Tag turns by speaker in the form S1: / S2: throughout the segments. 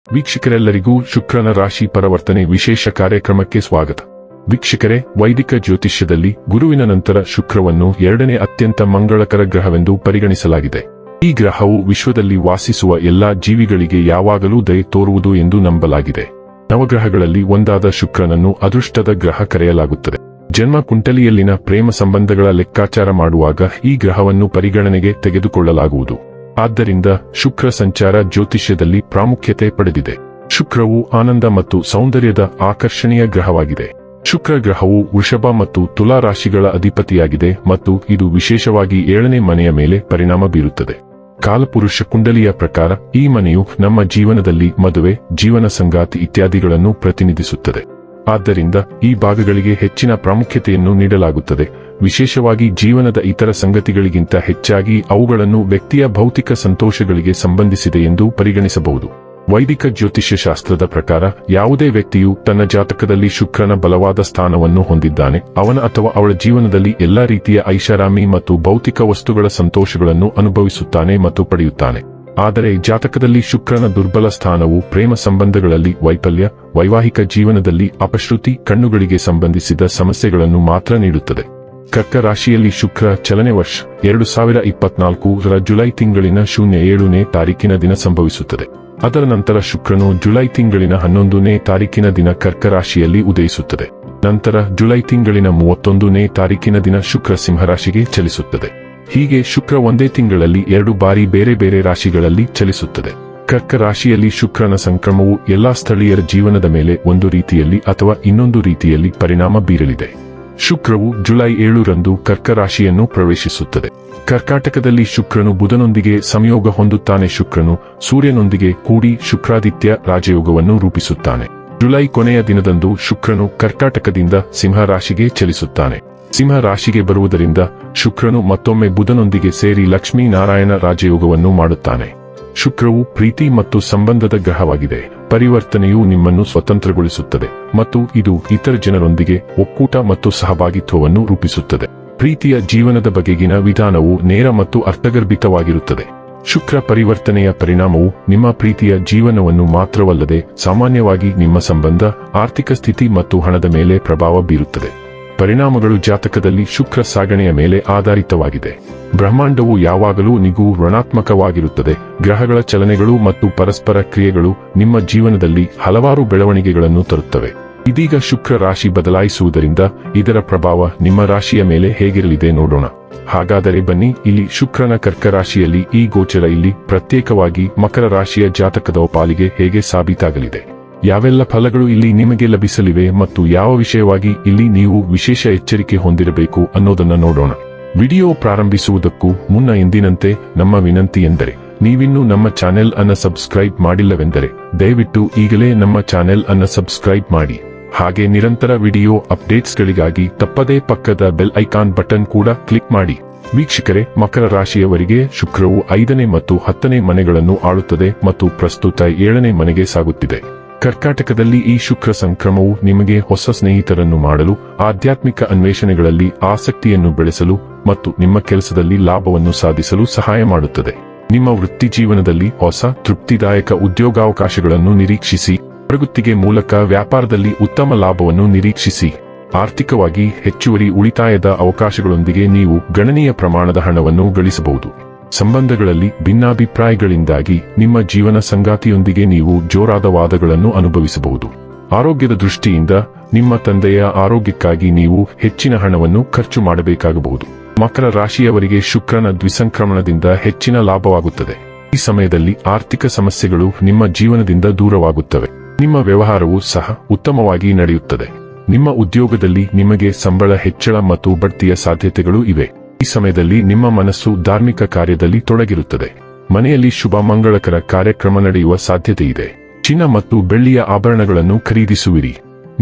S1: ವೀಕ್ಷಕರೆಲ್ಲರಿಗೂ ಶುಕ್ರನ ರಾಶಿ ಪರಿವರ್ತನೆ ವಿಶೇಷ ಕಾರ್ಯಕ್ರಮಕ್ಕೆ ಸ್ವಾಗತ. ವೀಕ್ಷಕರೇ, ವೈದಿಕ ಜ್ಯೋತಿಷ್ಯದಲ್ಲಿ ಗುರುವಿನ ನಂತರ ಶುಕ್ರವನ್ನು ಎರಡನೇ ಅತ್ಯಂತ ಮಂಗಳಕರ ಗ್ರಹವೆಂದು ಪರಿಗಣಿಸಲಾಗಿದೆ. ಈ ಗ್ರಹವು ವಿಶ್ವದಲ್ಲಿ ವಾಸಿಸುವ ಎಲ್ಲಾ ಜೀವಿಗಳಿಗೆ ಯಾವಾಗಲೂ ದಯೆ ತೋರುವುದು ಎಂದು ನಂಬಲಾಗಿದೆ. ನವಗ್ರಹಗಳಲ್ಲಿ ಒಂದಾದ ಶುಕ್ರನನ್ನು ಅದೃಷ್ಟದ ಗ್ರಹ ಕರೆಯಲಾಗುತ್ತದೆ. ಜನ್ಮ ಕುಂಡಲಿಯಲ್ಲಿನ ಪ್ರೇಮ ಸಂಬಂಧಗಳ ಲೆಕ್ಕಾಚಾರ ಮಾಡುವಾಗ ಈ ಗ್ರಹವನ್ನು ಪರಿಗಣನೆಗೆ ತೆಗೆದುಕೊಳ್ಳಲಾಗುವುದು. ಆದ್ದರಿಂದ ಶುಕ್ರ ಸಂಚಾರ ಜ್ಯೋತಿಷ್ಯದಲ್ಲಿ ಪ್ರಾಮುಖ್ಯತೆ ಪಡೆದಿದೆ. ಶುಕ್ರವು ಆನಂದ ಮತ್ತು ಸೌಂದರ್ಯದ ಆಕರ್ಷಣೀಯ ಗ್ರಹವಾಗಿದೆ. ಶುಕ್ರ ಗ್ರಹವು ವೃಷಭ ಮತ್ತು ತುಲಾ ರಾಶಿಗಳ ಅಧಿಪತಿಯಾಗಿದೆ ಮತ್ತು ಇದು ವಿಶೇಷವಾಗಿ 7ನೇ ಮನೆಯ ಮೇಲೆ ಪರಿಣಾಮ ಬೀರುತ್ತದೆ. ಕಾಲಪುರುಷ ಕುಂಡಲಿಯ ಪ್ರಕಾರ ಈ ಮನೆಯು ನಮ್ಮ ಜೀವನದಲ್ಲಿ ಮದುವೆ, ಜೀವನ ಸಂಗಾತಿ ಇತ್ಯಾದಿಗಳನ್ನು ಪ್ರತಿನಿಧಿಸುತ್ತದೆ. ಆದ್ದರಿಂದ ಈ ಭಾಗಗಳಿಗೆ ಹೆಚ್ಚಿನ ಪ್ರಾಮುಖ್ಯತೆಯನ್ನು ನೀಡಲಾಗುತ್ತದೆ. ವಿಶೇಷವಾಗಿ ಜೀವನದ ಇತರ ಸಂಗತಿಗಳಿಗಿಂತ ಹೆಚ್ಚಾಗಿ ಅವುಗಳನ್ನು ವ್ಯಕ್ತಿಯ ಭೌತಿಕ ಸಂತೋಷಗಳಿಗೆ ಸಂಬಂಧಿಸಿದೆ ಎಂದು ಪರಿಗಣಿಸಬಹುದು. ವೈದಿಕ ಜ್ಯೋತಿಷ್ಯ ಶಾಸ್ತ್ರದ ಪ್ರಕಾರ ಯಾವುದೇ ವ್ಯಕ್ತಿಯು ತನ್ನ ಜಾತಕದಲ್ಲಿ ಶುಕ್ರನ ಬಲವಾದ ಸ್ಥಾನವನ್ನು ಹೊಂದಿದ್ದಾನೆ, ಅವನ ಅಥವಾ ಅವಳ ಜೀವನದಲ್ಲಿ ಎಲ್ಲಾ ರೀತಿಯ ಐಷಾರಾಮಿ ಮತ್ತು ಭೌತಿಕ ವಸ್ತುಗಳ ಸಂತೋಷಗಳನ್ನು ಅನುಭವಿಸುತ್ತಾನೆ ಮತ್ತು ಪಡೆಯುತ್ತಾನೆ. ಆದರೆ ಜಾತಕದಲ್ಲಿ ಶುಕ್ರನ ದುರ್ಬಲ ಸ್ಥಾನವು ಪ್ರೇಮ ಸಂಬಂಧಗಳಲ್ಲಿ ವೈಫಲ್ಯ, ವೈವಾಹಿಕ ಜೀವನದಲ್ಲಿ ಅಪಶ್ರುತಿ, ಕಣ್ಣುಗಳಿಗೆ ಸಂಬಂಧಿಸಿದ ಸಮಸ್ಯೆಗಳನ್ನು ಮಾತ್ರ ನೀಡುತ್ತದೆ. ಕರ್ಕ ರಾಶಿಯಲ್ಲಿ ಶುಕ್ರ ಚಲನೆ ವರ್ಷ 2024ರ ಜುಲೈ ತಿಂಗಳಿನ 07ನೇ ತಾರೀಕಿನ ದಿನ ಸಂಭವಿಸುತ್ತದೆ. ಅದರ ನಂತರ ಶುಕ್ರನು ಜುಲೈ ತಿಂಗಳಿನ 11ನೇ ತಾರೀಕಿನ ದಿನ ಕರ್ಕ ರಾಶಿಯಲ್ಲಿ ಉದಯಿಸುತ್ತದೆ. ನಂತರ ಜುಲೈ ತಿಂಗಳಿನ 31ನೇ ತಾರೀಕಿನ ದಿನ ಶುಕ್ರ ಸಿಂಹರಾಶಿಗೆ ಚಲಿಸುತ್ತದೆ. ಹೀಗೆ ಶುಕ್ರ ಒಂದೇ ತಿಂಗಳಲ್ಲಿ 2 ಬಾರಿ ಬೇರೆ ಬೇರೆ ರಾಶಿಗಳಲ್ಲಿ ಚಲಿಸುತ್ತದೆ. ಕರ್ಕ ರಾಶಿಯಲ್ಲಿ ಶುಕ್ರನ ಸಂಕ್ರಮವು ಎಲ್ಲಾ ಸ್ಥಳೀಯರ ಜೀವನದ ಮೇಲೆ ಒಂದು ರೀತಿಯಲ್ಲಿ ಅಥವಾ ಇನ್ನೊಂದು ರೀತಿಯಲ್ಲಿ ಪರಿಣಾಮ ಬೀರಲಿದೆ. ಶುಕ್ರವು ಜುಲೈ 7ರಂದು ಕರ್ಕ ರಾಶಿಯನ್ನು ಪ್ರವೇಶಿಸುತ್ತದೆ. ಕರ್ಕಾಟಕದಲ್ಲಿ ಶುಕ್ರನು ಬುಧನೊಂದಿಗೆ ಸಂಯೋಗ ಹೊಂದುತ್ತಾನೆ. ಶುಕ್ರನು ಸೂರ್ಯನೊಂದಿಗೆ ಕೂಡಿ ಶುಕ್ರಾದಿತ್ಯ ರಾಜಯೋಗವನ್ನು ರೂಪಿಸುತ್ತಾನೆ. ಜುಲೈ ಕೊನೆಯ ದಿನದಂದು ಶುಕ್ರನು ಕರ್ಕಾಟಕದಿಂದ ಸಿಂಹ ರಾಶಿಗೆ ಚಲಿಸುತ್ತಾನೆ. ಸಿಂಹ ರಾಶಿಗೆ ಬರುವುದರಿಂದ ಶುಕ್ರನು ಮತ್ತೊಮ್ಮೆ ಬುಧನೊಂದಿಗೆ ಸೇರಿ ಲಕ್ಷ್ಮೀ ನಾರಾಯಣ ರಾಜಯೋಗವನ್ನು ಮಾಡುತ್ತಾನೆ. ಶುಕ್ರವು ಪ್ರೀತಿ ಮತ್ತು ಸಂಬಂಧದ ಗ್ರಹವಾಗಿದೆ. ಪರಿವರ್ತನೆಯು ನಿಮ್ಮನ್ನು ಸ್ವತಂತ್ರಗೊಳಿಸುತ್ತದೆ ಮತ್ತು ಇದು ಇತರ ಜನರೊಂದಿಗೆ ಒಕ್ಕೂಟ ಮತ್ತು ಸಹಭಾಗಿತ್ವವನ್ನು ರೂಪಿಸುತ್ತದೆ. ಪ್ರೀತಿಯ ಜೀವನದ ಬಗೆಗಿನ ವಿಧಾನವು ನೇರ ಮತ್ತು ಅರ್ಥಗರ್ಭಿತವಾಗಿರುತ್ತದೆ. ಶುಕ್ರ ಪರಿವರ್ತನೆಯ ಪರಿಣಾಮವು ನಿಮ್ಮ ಪ್ರೀತಿಯ ಜೀವನವನ್ನು ಮಾತ್ರವಲ್ಲದೆ ಸಾಮಾನ್ಯವಾಗಿ ನಿಮ್ಮ ಸಂಬಂಧ, ಆರ್ಥಿಕ ಸ್ಥಿತಿ ಮತ್ತು ಹಣದ ಮೇಲೆ ಪ್ರಭಾವ ಬೀರುತ್ತದೆ. ಪರಿಣಾಮಗಳು ಜಾತಕದಲ್ಲಿ ಶುಕ್ರ ಸಾಗಣೆಯ ಮೇಲೆ ಆಧಾರಿತವಾಗಿದೆ. ಬ್ರಹ್ಮಾಂಡವು ಯಾವಾಗಲೂ ಋಣಾತ್ಮಕವಾಗಿರುತ್ತದೆ. ಗ್ರಹಗಳ ಚಲನೆಗಳು ಮತ್ತು ಪರಸ್ಪರ ಕ್ರಿಯೆಗಳು ನಿಮ್ಮ ಜೀವನದಲ್ಲಿ ಹಲವಾರು ಬೆಳವಣಿಗೆಗಳನ್ನು ತರುತ್ತವೆ. ಇದೀಗ ಶುಕ್ರ ರಾಶಿ ಬದಲಾಯಿಸುವುದರಿಂದ ಇದರ ಪ್ರಭಾವ ನಿಮ್ಮ ರಾಶಿಯ ಮೇಲೆ ಹೇಗಿರಲಿದೆ ನೋಡೋಣ. ಹಾಗಾದರೆ ಬನ್ನಿ, ಇಲ್ಲಿ ಶುಕ್ರನ ಕರ್ಕ ರಾಶಿಯಲ್ಲಿ ಈ ಗೋಚರ ಇಲ್ಲಿ ಪ್ರತ್ಯೇಕವಾಗಿ ಮಕರ ರಾಶಿಯ ಜಾತಕದ ಪಾಲಿಗೆ ಹೇಗೆ ಸಾಬೀತಾಗಲಿದೆ, ಯಾವೆಲ್ಲ ಫಲಗಳು ಇಲ್ಲಿ ನಿಮಗೆ ಲಭಿಸಲಿವೆ ಮತ್ತು ಯಾವ ವಿಷಯವಾಗಿ ಇಲ್ಲಿ ನೀವು ವಿಶೇಷ ಎಚ್ಚರಿಕೆ ಹೊಂದಿರಬೇಕು ಅನ್ನೋದನ್ನ ನೋಡೋಣ. ವಿಡಿಯೋ ಪ್ರಾರಂಭಿಸುವುದಕ್ಕೂ ಮುನ್ನ ಎಂದಿನಂತೆ ನಮ್ಮ ವಿನಂತಿ ಎಂದರೆ, ನೀವಿನ್ನೂ ನಮ್ಮ ಚಾನೆಲ್ ಅನ್ನು ಸಬ್ಸ್ಕ್ರೈಬ್ ಮಾಡಿಲ್ಲವೆಂದರೆ ದಯವಿಟ್ಟು ಈಗಲೇ ನಮ್ಮ ಚಾನೆಲ್ ಅನ್ನು ಸಬ್ಸ್ಕ್ರೈಬ್ ಮಾಡಿ. ಹಾಗೆ ನಿರಂತರ ವಿಡಿಯೋ ಅಪ್ಡೇಟ್ಸ್ಗಳಿಗಾಗಿ ತಪ್ಪದೇ ಪಕ್ಕದ ಬೆಲ್ ಐಕಾನ್ ಬಟನ್ ಕೂಡ ಕ್ಲಿಕ್ ಮಾಡಿ. ವೀಕ್ಷಕರೇ, ಮಕರ ರಾಶಿಯವರಿಗೆ ಶುಕ್ರವು 5ನೇ ಮತ್ತು 10ನೇ ಮನೆಗಳನ್ನು ಆಳುತ್ತದೆ ಮತ್ತು ಪ್ರಸ್ತುತ 7ನೇ ಮನೆಗೆ ಸಾಗುತ್ತಿದೆ. ಕರ್ಕಾಟಕದಲ್ಲಿ ಈ ಶುಕ್ರ ಸಂಕ್ರಮವು ನಿಮಗೆ ಹೊಸ ಸ್ನೇಹಿತರನ್ನು ಮಾಡಲು, ಆಧ್ಯಾತ್ಮಿಕ ಅನ್ವೇಷಣೆಗಳಲ್ಲಿ ಆಸಕ್ತಿಯನ್ನು ಬೆಳೆಸಲು ಮತ್ತು ನಿಮ್ಮ ಕೆಲಸದಲ್ಲಿ ಲಾಭವನ್ನು ಸಾಧಿಸಲು ಸಹಾಯ ಮಾಡುತ್ತದೆ. ನಿಮ್ಮ ವೃತ್ತಿ ಜೀವನದಲ್ಲಿ ಹೊಸ ತೃಪ್ತಿದಾಯಕ ಉದ್ಯೋಗಾವಕಾಶಗಳನ್ನು ನಿರೀಕ್ಷಿಸಿ. ಪ್ರಗುತ್ತಿಗೆ ಮೂಲಕ ವ್ಯಾಪಾರದಲ್ಲಿ ಉತ್ತಮ ಲಾಭವನ್ನು ನಿರೀಕ್ಷಿಸಿ. ಆರ್ಥಿಕವಾಗಿ ಹೆಚ್ಚುವರಿ ಉಳಿತಾಯದ ಅವಕಾಶಗಳೊಂದಿಗೆ ನೀವು ಗಣನೀಯ ಪ್ರಮಾಣದ ಹಣವನ್ನು ಗಳಿಸಬಹುದು. ಸಂಬಂಧಗಳಲ್ಲಿ ಭಿನ್ನಾಭಿಪ್ರಾಯಗಳಿಂದಾಗಿ ನಿಮ್ಮ ಜೀವನ ಸಂಗಾತಿಯೊಂದಿಗೆ ನೀವು ಜೋರಾದ ವಾದಗಳನ್ನು ಅನುಭವಿಸಬಹುದು. ಆರೋಗ್ಯದ ದೃಷ್ಟಿಯಿಂದ ನಿಮ್ಮ ತಂದೆಯ ಆರೋಗ್ಯಕ್ಕಾಗಿ ನೀವು ಹೆಚ್ಚಿನ ಹಣವನ್ನು ಖರ್ಚು ಮಾಡಬೇಕಾಗಬಹುದು. ಮಕರ ರಾಶಿಯವರಿಗೆ ಶುಕ್ರನ ದ್ವಿಸಂಕ್ರಮಣದಿಂದ ಹೆಚ್ಚಿನ ಲಾಭವಾಗುತ್ತದೆ. ಈ ಸಮಯದಲ್ಲಿ ಆರ್ಥಿಕ ಸಮಸ್ಯೆಗಳು ನಿಮ್ಮ ಜೀವನದಿಂದ ದೂರವಾಗುತ್ತವೆ. ನಿಮ್ಮ ವ್ಯವಹಾರವು ಸಹ ಉತ್ತಮವಾಗಿ ನಡೆಯುತ್ತದೆ. ನಿಮ್ಮ ಉದ್ಯೋಗದಲ್ಲಿ ನಿಮಗೆ ಸಂಬಳ ಹೆಚ್ಚಳ ಮತ್ತು ಬಡ್ತಿಯ ಸಾಧ್ಯತೆಗಳು ಇವೆ. ಈ ಸಮಯದಲ್ಲಿ ನಿಮ್ಮ ಮನಸ್ಸು ಧಾರ್ಮಿಕ ಕಾರ್ಯದಲ್ಲಿ ತೊಡಗಿರುತ್ತದೆ. ಮನೆಯಲ್ಲಿ ಶುಭ ಮಂಗಳಕರ ಕಾರ್ಯಕ್ರಮ ನಡೆಯುವ ಸಾಧ್ಯತೆ ಇದೆ. ಚಿನ್ನ ಮತ್ತು ಬೆಳ್ಳಿಯ ಆಭರಣಗಳನ್ನು ಖರೀದಿಸುವಿರಿ.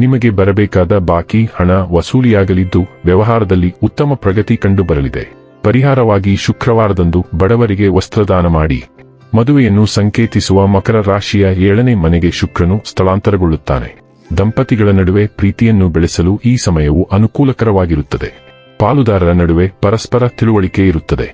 S1: ನಿಮಗೆ ಬರಬೇಕಾದ ಬಾಕಿ ಹಣ ವಸೂಲಿಯಾಗಲಿದ್ದು ವ್ಯವಹಾರದಲ್ಲಿ ಉತ್ತಮ ಪ್ರಗತಿ ಕಂಡುಬರಲಿದೆ. ಪರಿಹಾರವಾಗಿ ಶುಕ್ರವಾರದಂದು ಬಡವರಿಗೆ ವಸ್ತ್ರದಾನ ಮಾಡಿ. ಮದುವೆಯನ್ನು ಸಂಕೇತಿಸುವ ಮಕರ ರಾಶಿಯ 7ನೇ ಮನೆಗೆ ಶುಕ್ರನು ಸ್ಥಳಾಂತರಗೊಳ್ಳುತ್ತಾನೆ. ದಂಪತಿಗಳ ನಡುವೆ ಪ್ರೀತಿಯನ್ನು ಬೆಳೆಸಲು ಈ ಸಮಯವು ಅನುಕೂಲಕರವಾಗಿರುತ್ತದೆ. ಪಾಲುದಾರರ ನಡುವೆ ಪರಸ್ಪರ ತಿಳುವಳಿಕೆ ಇರುತ್ತದೆ.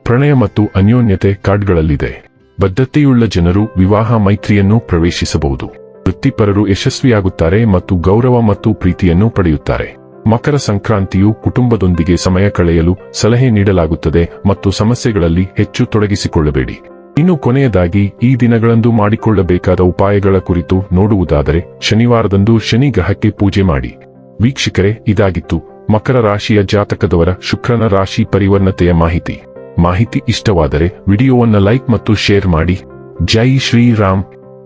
S1: ಪ್ರಣಯ ಮತ್ತು ಅನ್ಯೋನ್ಯತೆ ಕಾರ್ಡ್ಗಳಲ್ಲಿದೆ. ಬದ್ಧತೆಯುಳ್ಳ ಜನರು ವಿವಾಹ ಮೈತ್ರಿಯನ್ನು ಪ್ರವೇಶಿಸಬಹುದು. ವೃತ್ತಿಪರರು ಯಶಸ್ವಿಯಾಗುತ್ತಾರೆ ಮತ್ತು ಗೌರವ ಮತ್ತು ಪ್ರೀತಿಯನ್ನು ಪಡೆಯುತ್ತಾರೆ. ಮಕರ ಸಂಕ್ರಾಂತಿಯು ಕುಟುಂಬದೊಂದಿಗೆ ಸಮಯ ಕಳೆಯಲು ಸಲಹೆ ನೀಡಲಾಗುತ್ತದೆ ಮತ್ತು ಸಮಸ್ಯೆಗಳಲ್ಲಿ ಹೆಚ್ಚು ತೊಡಗಿಸಿಕೊಳ್ಳಬೇಡಿ. ಇನ್ನು ಕೊನೆಯದಾಗಿ ಈ ದಿನಗಳಂದು ಮಾಡಿಕೊಳ್ಳಬೇಕಾದ ಉಪಾಯಗಳ ಕುರಿತು ನೋಡುವುದಾದರೆ ಶನಿವಾರದಂದು ಶನಿ ಗ್ರಹಕ್ಕೆ ಪೂಜೆ ಮಾಡಿ. ವೀಕ್ಷಕರೇ, ಇದಾಗಿತ್ತು ಮಕರ ರಾಶಿಯ ಜಾತಕದವರ ಶುಕ್ರನ ರಾಶಿ ಪರಿವರ್ನತೆಯ ಮಾಹಿತಿ ಇಷ್ಟವಾದರೆ ವಿಡಿಯೋವನ್ನು ಲೈಕ್ ಮತ್ತು ಶೇರ್ ಮಾಡಿ. ಜೈ ಶ್ರೀರಾಮ್.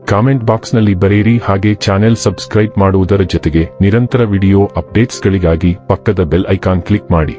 S1: ಕಾಮೆಂಟ್ ಬಾಕ್ಸ್ನಲ್ಲಿ ಬರೆಯಿರಿ. ಹಾಗೆ ಚಾನೆಲ್ ಸಬ್ಸ್ಕ್ರೈಬ್ ಮಾಡುವುದರ ಜೊತೆಗೆ ನಿರಂತರ ವಿಡಿಯೋ ಅಪ್ಡೇಟ್ಸ್ಗಳಿಗಾಗಿ ಪಕ್ಕದ ಬೆಲ್ ಐಕಾನ್ ಕ್ಲಿಕ್ ಮಾಡಿ.